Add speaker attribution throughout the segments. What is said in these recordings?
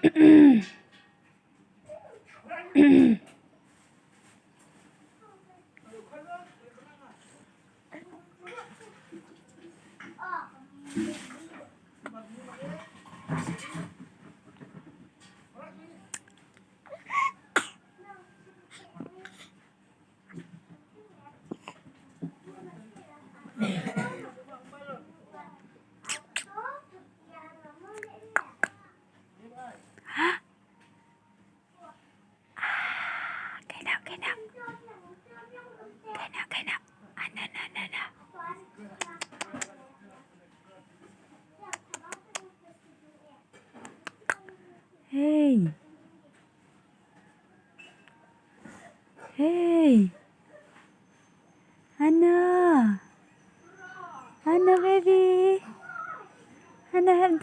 Speaker 1: Cái nào nè. Hey Anna baby, Anna have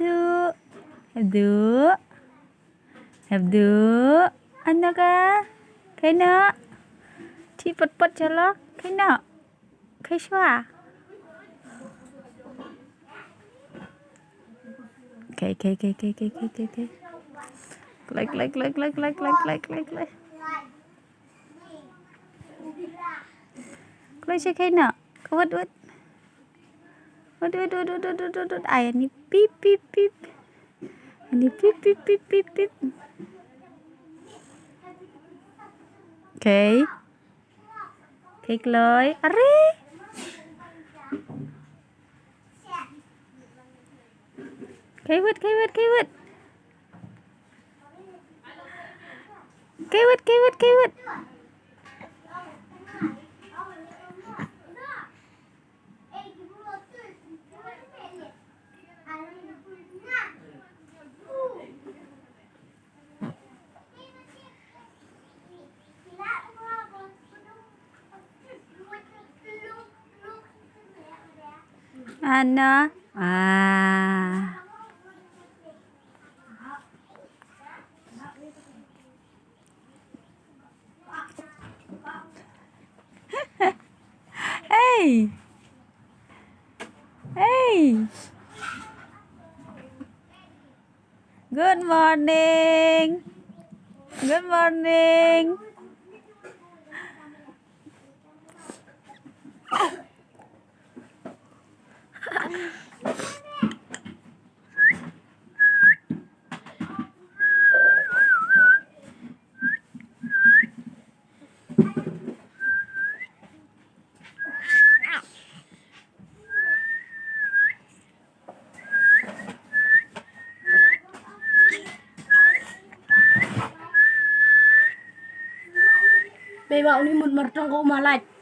Speaker 1: do Anna ka cái nọ thì bật cho nó cái nọ cái xóa cái like cái nọ vứt ai ini pip ini pip okay lời are cái vứt Anna hey good morning
Speaker 2: Bebau ni mun mertong ko malaj.